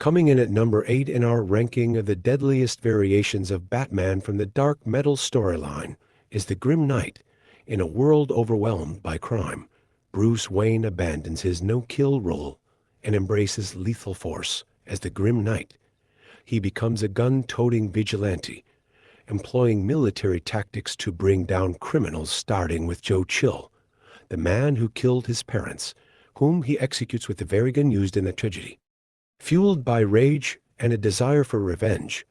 Coming in at number 8 in our ranking of the deadliest variations of Batman from the dark metal storyline is the Grim Knight. In a world overwhelmed by crime, Bruce Wayne abandons his no-kill role and embraces lethal force as the Grim Knight. He becomes a gun-toting vigilante, employing military tactics to bring down criminals, starting with Joe Chill, the man who killed his parents, whom he executes with the very gun used in the tragedy. Fueled by rage and a desire for revenge,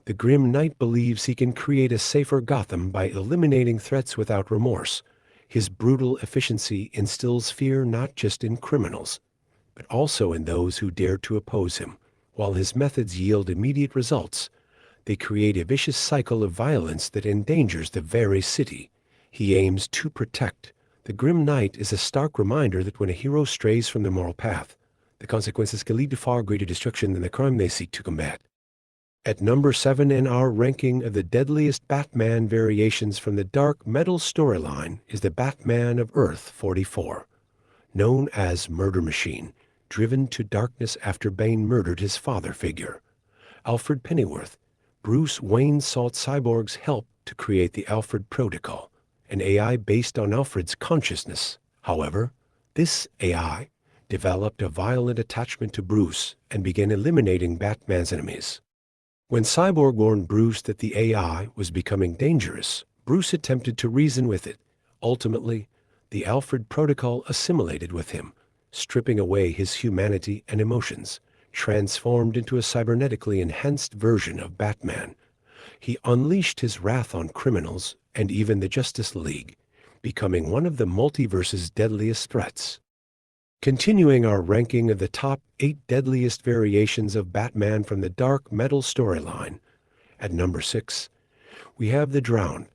the Grim Knight believes he can create a safer Gotham by eliminating threats without remorse. His brutal efficiency instills fear not just in criminals, but also in those who dare to oppose him. While his methods yield immediate results, they create a vicious cycle of violence that endangers the very city he aims to protect. The Grim Knight is a stark reminder that when a hero strays from the moral path, the consequences can lead to far greater destruction than the crime they seek to combat. At number 7 in our ranking of the deadliest Batman variations from the dark metal storyline is the Batman of Earth 44, known as Murder Machine, driven to darkness after Bane murdered his father figure, Alfred Pennyworth. Bruce Wayne sought Cyborg's help to create the Alfred Protocol, an AI based on Alfred's consciousness. However, this AI developed a violent attachment to Bruce and began eliminating Batman's enemies. When Cyborg warned Bruce that the AI was becoming dangerous, Bruce attempted to reason with it. Ultimately, the Alfred Protocol assimilated with him, stripping away his humanity and emotions. Transformed into a cybernetically enhanced version of Batman, he unleashed his wrath on criminals and even the Justice League, becoming one of the multiverse's deadliest threats. Continuing our ranking of the top 8 deadliest variations of Batman from the dark metal storyline, at number 6, we have the Drowned,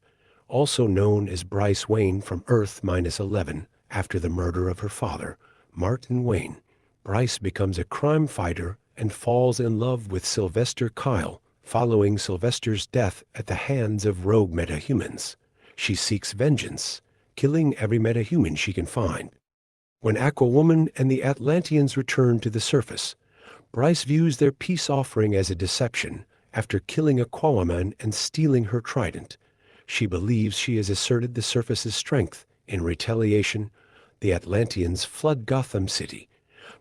also known as Bryce Wayne from Earth-11. After the murder of her father, Martin Wayne, Bryce becomes a crime fighter and falls in love with Sylvester Kyle. Following Sylvester's death at the hands of rogue metahumans, she seeks vengeance, killing every metahuman she can find. When Aquawoman and the Atlanteans return to the surface, Bryce views their peace offering as a deception. After killing Aquawoman and stealing her trident, she believes she has asserted the surface's strength. In retaliation, the Atlanteans flood Gotham City,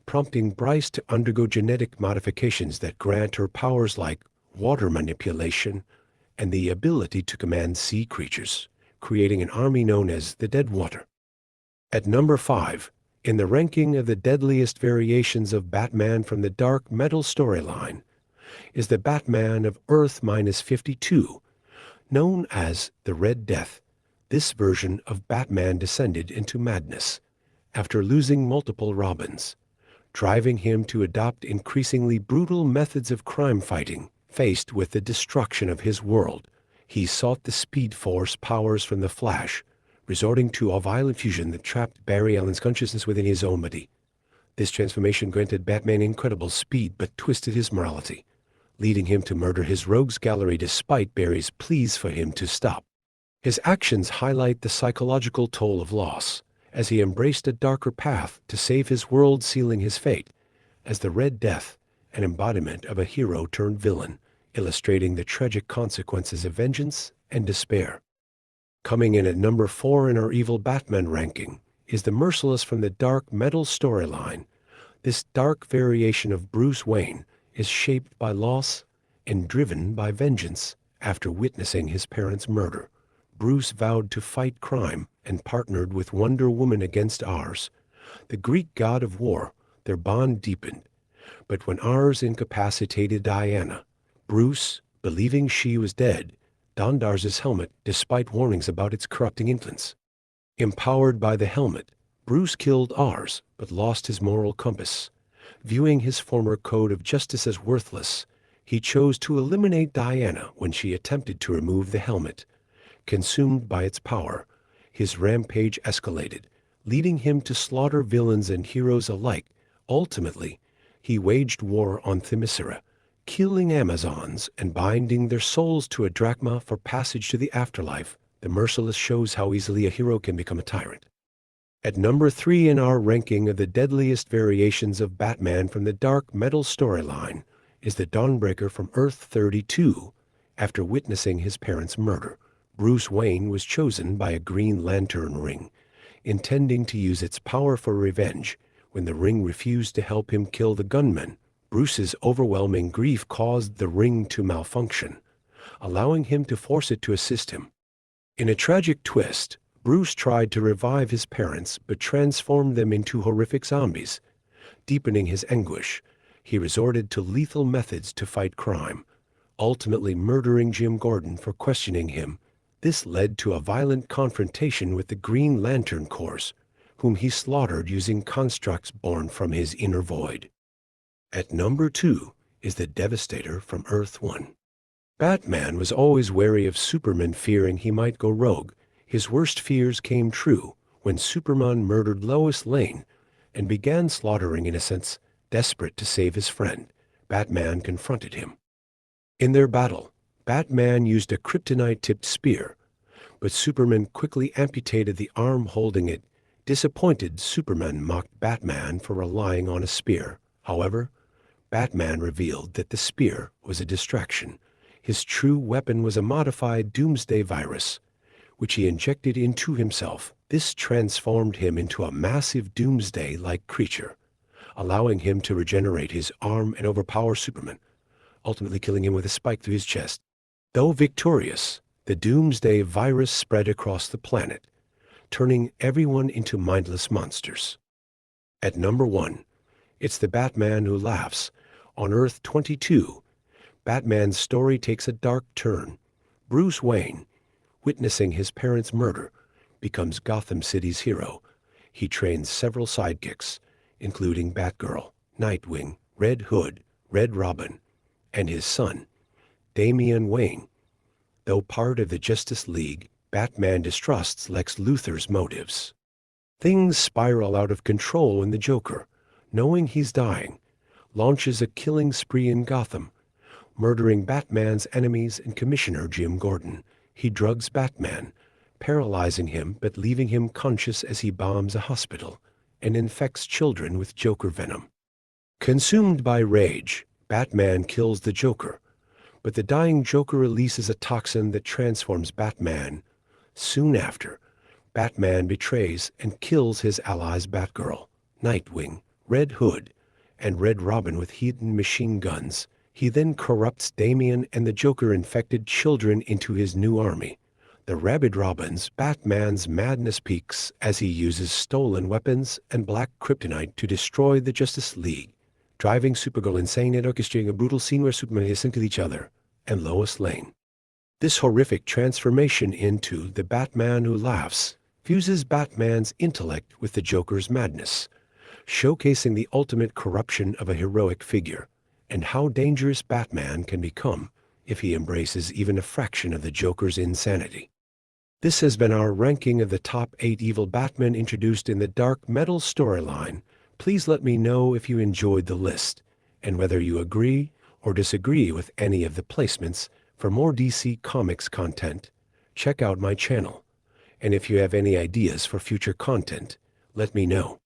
prompting Bryce to undergo genetic modifications that grant her powers like water manipulation and the ability to command sea creatures, creating an army known as the Deadwater. At number 5, in the ranking of the deadliest variations of Batman from the dark metal storyline, is the Batman of Earth-52, known as the Red Death. This version of Batman descended into madness after losing multiple Robins, driving him to adopt increasingly brutal methods of crime fighting. Faced with the destruction of his world, he sought the Speed Force powers from the Flash, resorting to a violent fusion that trapped Barry Allen's consciousness within his own body. This transformation granted Batman incredible speed but twisted his morality, leading him to murder his rogues gallery despite Barry's pleas for him to stop. His actions highlight the psychological toll of loss, as he embraced a darker path to save his world, sealing his fate as the Red Death, an embodiment of a hero turned villain, illustrating the tragic consequences of vengeance and despair. Coming in at number 4 in our Evil Batman ranking is the Merciless from the dark metal storyline. This dark variation of Bruce Wayne is shaped by loss and driven by vengeance. After witnessing his parents' murder, Bruce vowed to fight crime and partnered with Wonder Woman against Ars, the Greek god of war. Their bond deepened. But when Ars incapacitated Diana, Bruce, believing she was dead, donned Ars's helmet despite warnings about its corrupting influence. Empowered by the helmet, Bruce killed Ars but lost his moral compass. Viewing his former code of justice as worthless, he chose to eliminate Diana when she attempted to remove the helmet. Consumed by its power, his rampage escalated, leading him to slaughter villains and heroes alike. Ultimately, he waged war on Themyscira, killing Amazons and binding their souls to a drachma for passage to the afterlife. The Merciless shows how easily a hero can become a tyrant. At number 3 in our ranking of the deadliest variations of Batman from the dark metal storyline is the Dawnbreaker from Earth 32. After witnessing his parents' murder, Bruce Wayne was chosen by a Green Lantern ring, intending to use its power for revenge. When the ring refused to help him kill the gunman, Bruce's overwhelming grief caused the ring to malfunction, allowing him to force it to assist him. In a tragic twist, Bruce tried to revive his parents but transformed them into horrific zombies. Deepening his anguish, he resorted to lethal methods to fight crime, ultimately murdering Jim Gordon for questioning him. This led to a violent confrontation with the Green Lantern Corps, whom he slaughtered using constructs born from his inner void. At number 2 is the Devastator from Earth 1. Batman was always wary of Superman, fearing he might go rogue. His worst fears came true when Superman murdered Lois Lane and began slaughtering innocents. Desperate to save his friend, Batman confronted him. In their battle, Batman used a kryptonite-tipped spear, but Superman quickly amputated the arm holding it. Disappointed, Superman mocked Batman for relying on a spear. However, Batman revealed that the spear was a distraction. His true weapon was a modified doomsday virus, which he injected into himself. This transformed him into a massive doomsday-like creature, allowing him to regenerate his arm and overpower Superman, ultimately killing him with a spike through his chest. Though victorious, the doomsday virus spread across the planet, turning everyone into mindless monsters. At number 1, it's the Batman Who Laughs. On Earth 22, Batman's story takes a dark turn. Bruce Wayne, witnessing his parents' murder, becomes Gotham City's hero. He trains several sidekicks, including Batgirl, Nightwing, Red Hood, Red Robin, and his son, Damian Wayne. Though part of the Justice League, Batman distrusts Lex Luthor's motives. Things spiral out of control when the Joker, knowing he's dying, launches a killing spree in Gotham, murdering Batman's enemies and Commissioner Jim Gordon. He drugs Batman, paralyzing him but leaving him conscious as he bombs a hospital and infects children with Joker venom. Consumed by rage, Batman kills the Joker, but the dying Joker releases a toxin that transforms Batman. Soon after, Batman betrays and kills his allies Batgirl, Nightwing, Red Hood, and Red Robin with hidden machine guns. He then corrupts Damian and the Joker-infected children into his new army, the Rabid Robins. Batman's madness peaks as he uses stolen weapons and black kryptonite to destroy the Justice League, driving Supergirl insane and orchestrating a brutal scene where Superman is sent to each other and Lois Lane. This horrific transformation into the Batman Who Laughs fuses Batman's intellect with the Joker's madness, showcasing the ultimate corruption of a heroic figure and how dangerous Batman can become if he embraces even a fraction of the Joker's insanity. This has been our ranking of the top 8 evil Batmen introduced in the Dark Metal storyline. Please let me know if you enjoyed the list and whether you agree or disagree with any of the placements. For more DC Comics content, check out my channel. And if you have any ideas for future content, let me know.